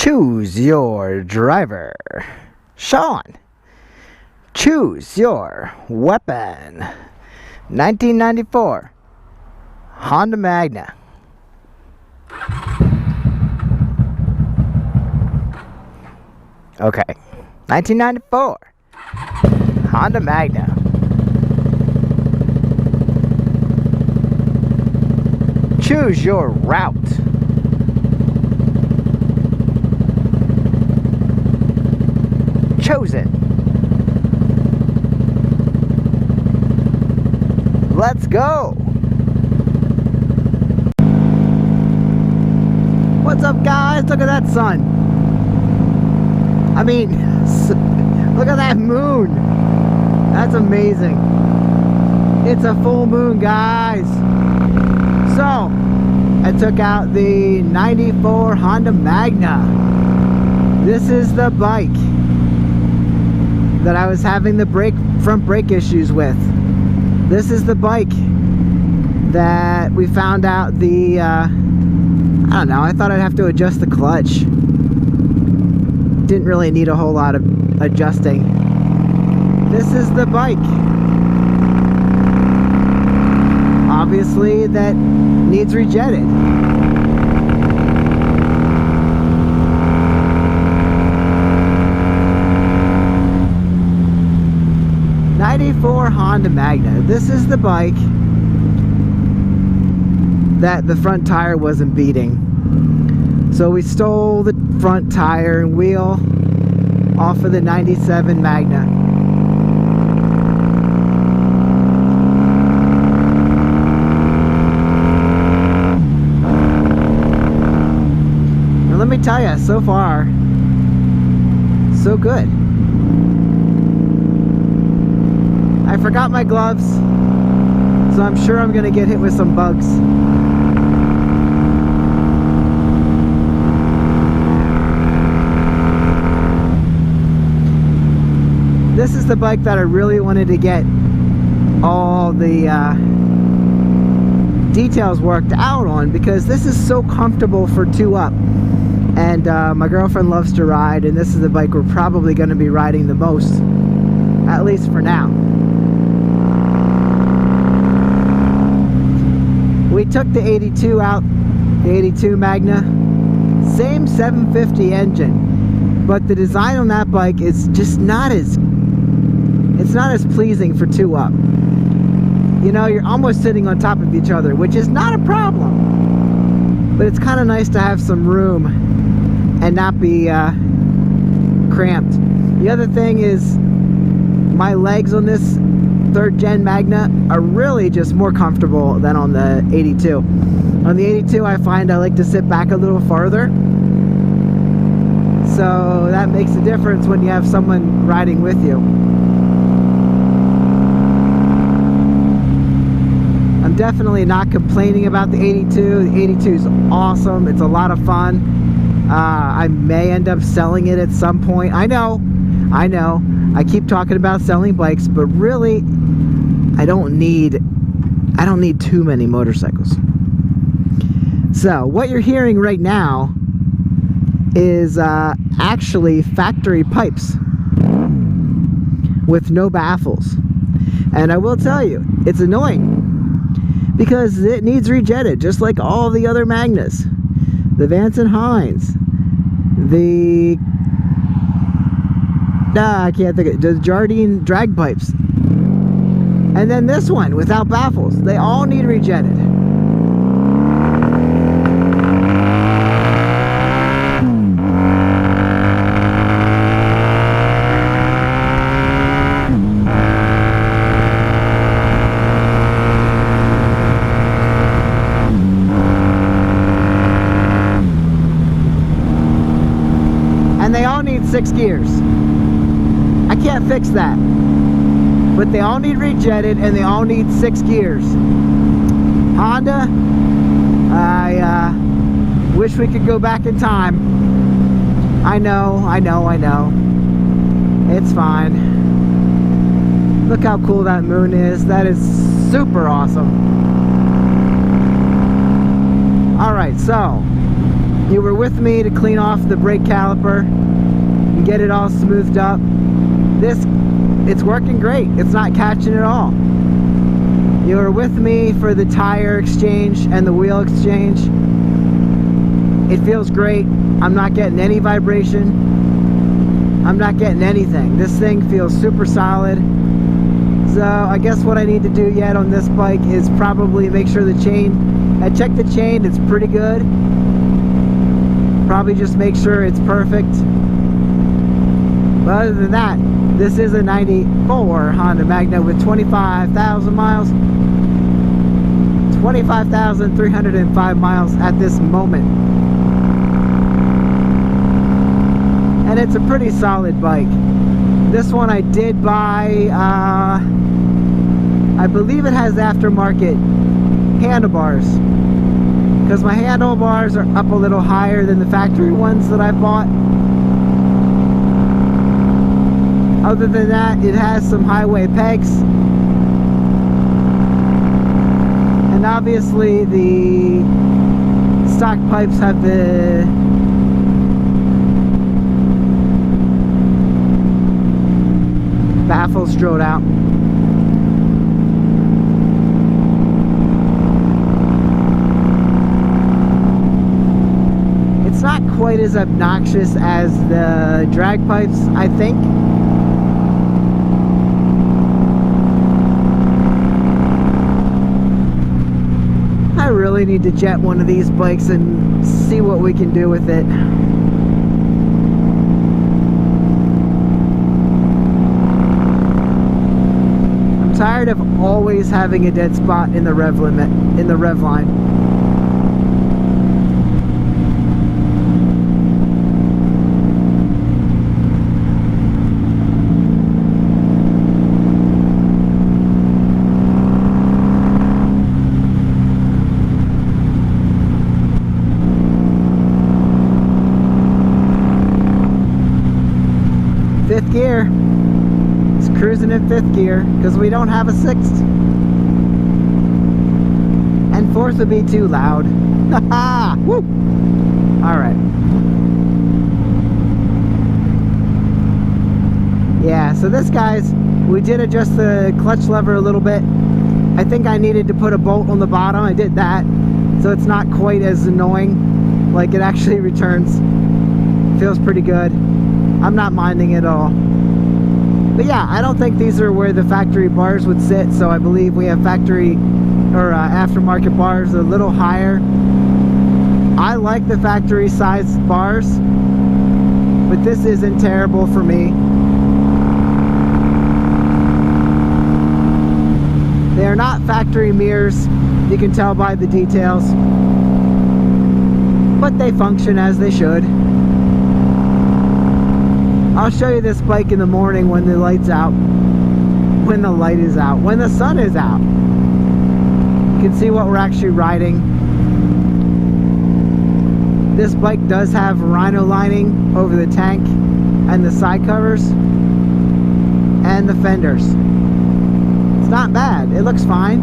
Choose your driver. Sean. Choose your weapon. 1994 Honda Magna. Okay, 1994 Honda Magna. Choose your route. Chosen. Let's go. What's up, guys? Look at that sun. I mean, look at that moon. That's amazing. It's a full moon, guys. So, I took out the 94 Honda Magna. This is the bike that I was having the front brake issues with. This is the bike that we found out the, I don't know, I thought I'd have to adjust the clutch. Didn't really need a whole lot of adjusting. This is the bike, obviously, that needs rejetted. '94 Honda Magna. This is the bike that the front tire wasn't beating. So we stole the front tire and wheel off of the 97 Magna. And let me tell you, so far, so good. I forgot my gloves, so I'm sure I'm gonna get hit with some bugs. This is the bike that I really wanted to get all the details worked out on, because this is so comfortable for 2-up. And my girlfriend loves to ride, and this is the bike we're probably going to be riding the most, at least for now. We took the 82 out, the 82 Magna, same 750 engine, but the design on that bike is just not as, it's not as pleasing for 2-up. You know, you're almost sitting on top of each other, which is not a problem, but it's kind of nice to have some room and not be cramped. The other thing is, my legs on this 3rd gen Magna are really just more comfortable than on the 82. On the 82, I find I like to sit back a little farther, so that makes a difference when you have someone riding with you. I'm definitely not complaining about the 82. The 82 is awesome. It's a lot of fun. I may end up selling it at some point. I know. I keep talking about selling bikes, but really, I don't need too many motorcycles. So what you're hearing right now is actually factory pipes with no baffles. And I will tell you, it's annoying because it needs rejetted, just like all the other Magnas. The Vance and Hines, the I can't think of it, the Jardine drag pipes, and then this one without baffles. They all need rejetted. And they all need 6 gears. I can't fix that, but they all need rejetted and they all need 6 gears. Honda, I wish we could go back in time. I know. It's fine. Look how cool that moon is. That is super awesome. Alright, so You were with me to clean off the brake caliper and get it all smoothed up. It's working great. It's not catching at all. You were with me for the tire exchange and the wheel exchange. It feels great. I'm not getting any vibration. I'm not getting anything. This thing feels super solid. So I guess what I need to do yet on this bike is probably make sure the chain, I checked the chain, it's pretty good. Probably just make sure it's perfect. But other than that, this is a 94 Honda Magna with 25,000 miles. 25,305 miles at this moment. And it's a pretty solid bike. This one I did buy, I believe it has aftermarket handlebars, because my handlebars are up a little higher than the factory ones that I bought. Other than that, it has some highway pegs. And obviously the stock pipes have the baffles drilled out. It's not quite as obnoxious as the drag pipes, I think. I really need to jet one of these bikes and see what we can do with it. I'm tired of always having a dead spot in the rev limit, in the rev line. Fifth gear. It's cruising in fifth gear because we don't have a sixth. And fourth would be too loud. Haha! Woo! Alright. Yeah, so this, guys, we did adjust the clutch lever a little bit. I think I needed to put a bolt on the bottom. I did that. So it's not quite as annoying. Like, it actually returns. Feels pretty good. I'm not minding it at all. But yeah, I don't think these are where the factory bars would sit, so I believe we have factory or aftermarket bars a little higher. I like the factory size bars, but this isn't terrible for me. They are not factory mirrors, you can tell by the details, but they function as they should. I'll show you this bike in the morning when the light's out, when the light is out, when the sun is out. You can see what we're actually riding. This bike does have rhino lining over the tank and the side covers and the fenders. It's not bad, it looks fine.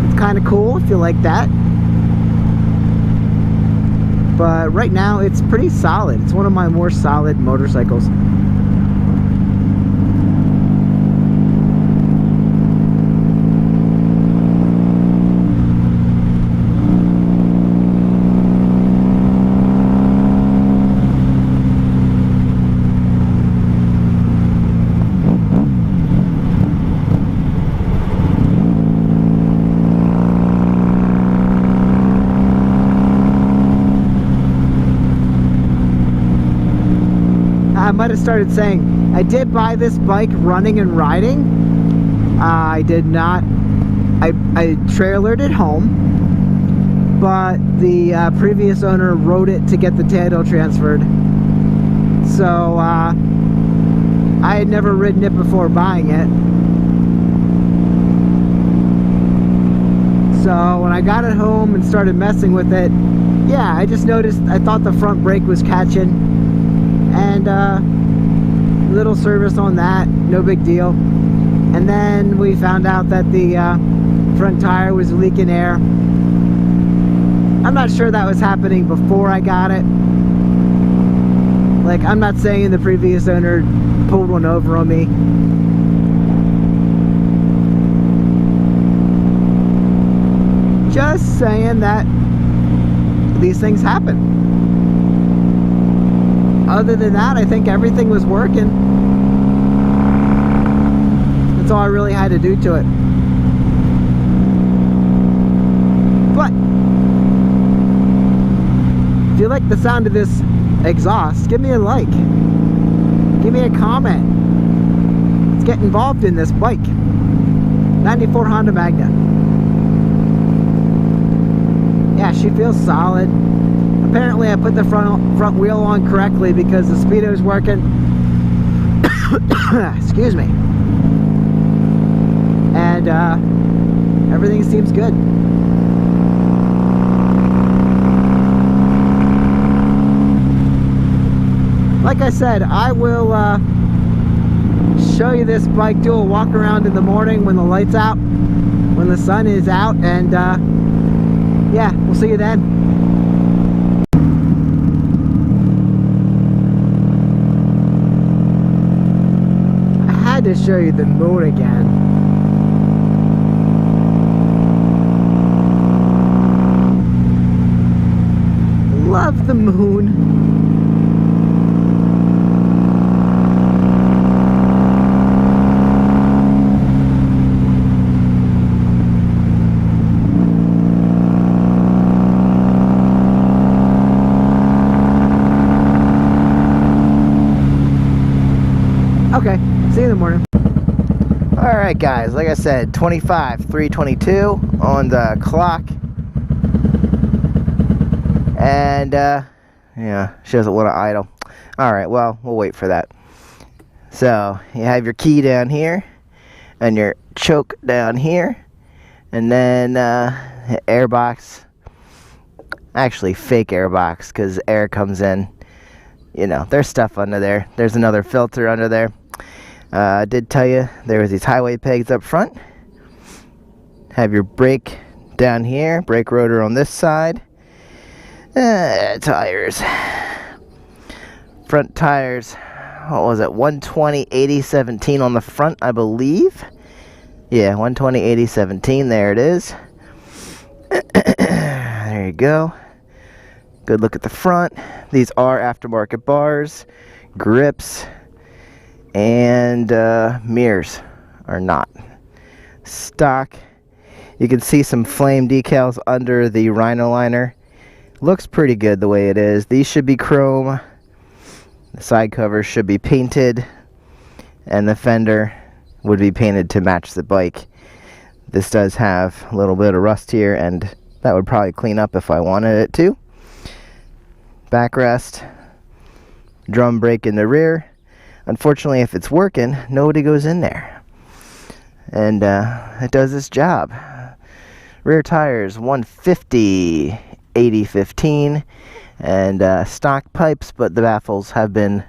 It's kind of cool if you like that. But right now it's pretty solid. It's one of my more solid motorcycles. I might have started saying, I did buy this bike running and riding. I did not. I trailered it home, but the previous owner rode it to get the title transferred. So I had never ridden it before buying it. So when I got it home and started messing with it, yeah, I just noticed, I thought the front brake was catching. And little service on that, no big deal. And then we found out that the front tire was leaking air. I'm not sure that was happening before I got it. Like, I'm not saying the previous owner pulled one over on me. Just saying that these things happen. Other than that, I think everything was working. That's all I really had to do to it. But if you like the sound of this exhaust, give me a like. Give me a comment. Let's get involved in this bike. 94 Honda Magna. Yeah, she feels solid. Apparently I put the front wheel on correctly because the speedo's working. Excuse me. And everything seems good. Like I said, I will show you this bike, do a walk around in the morning when the light's out, when the sun is out, and yeah, we'll see you then. I had to show you the moon again. Love the moon. Okay, see you in the morning. Alright guys, like I said, 3:22 on the clock. And yeah, she doesn't want to idle. Alright, well, we'll wait for that. So, you have your key down here, and your choke down here, and then air box. Actually, fake air box, because air comes in. You know, there's stuff under there. There's another filter under there. I did tell you there was these highway pegs up front. Have your brake down here, brake rotor on this side. Tires. Front tires, what was it, 120/80/17 on the front, I believe. Yeah, 120/80/17, there it is. There you go. Good look at the front. These are aftermarket bars, grips, and mirrors are not. Stock. You can see some flame decals under the Rhino liner. Looks pretty good the way it is. These should be chrome. The side covers should be painted, and the fender would be painted to match the bike. This does have a little bit of rust here, and that would probably clean up if I wanted it to. Backrest, drum brake in the rear. Unfortunately, if it's working, nobody goes in there, and it does its job. Rear tires 150/80/15, and stock pipes, but the baffles have been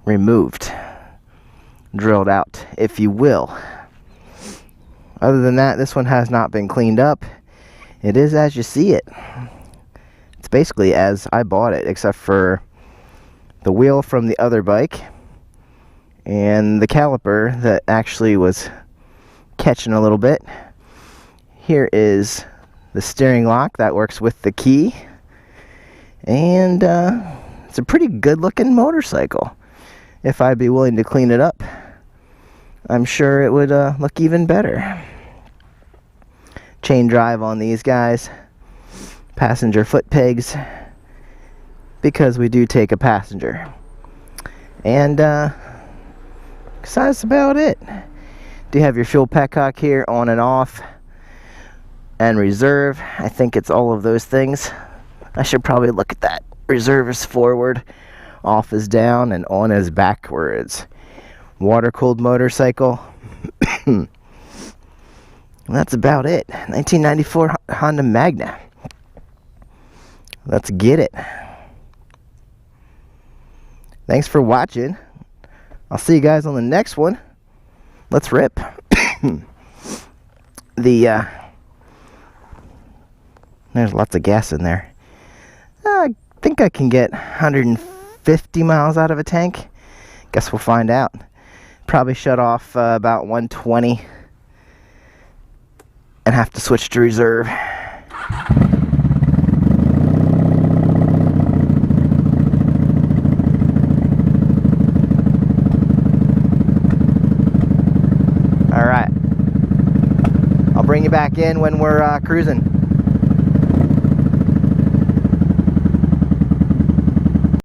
removed, drilled out, if you will. Other than that, this one has not been cleaned up. It is as you see it. It's basically as I bought it, except for the wheel from the other bike and the caliper that actually was catching a little bit. Here is the steering lock that works with the key, and it's a pretty good looking motorcycle. If I'd be willing to clean it up, I'm sure it would look even better. Chain drive on these guys, passenger foot pegs, because we do take a passenger. And that's about it. Do you have your fuel petcock here on and off, and reserve? I think it's all of those things. I should probably look at that. Reserve is forward, off is down, and on is backwards. Water-cooled motorcycle. That's about it. 1994 Honda Magna. Let's get it. Thanks for watching. I'll see you guys on the next one. Let's rip. The There's lots of gas in there. I think I can get 150 miles out of a tank. Guess we'll find out. Probably shut off about 120 and have to switch to reserve. All right. I'll bring you back in when we're cruising.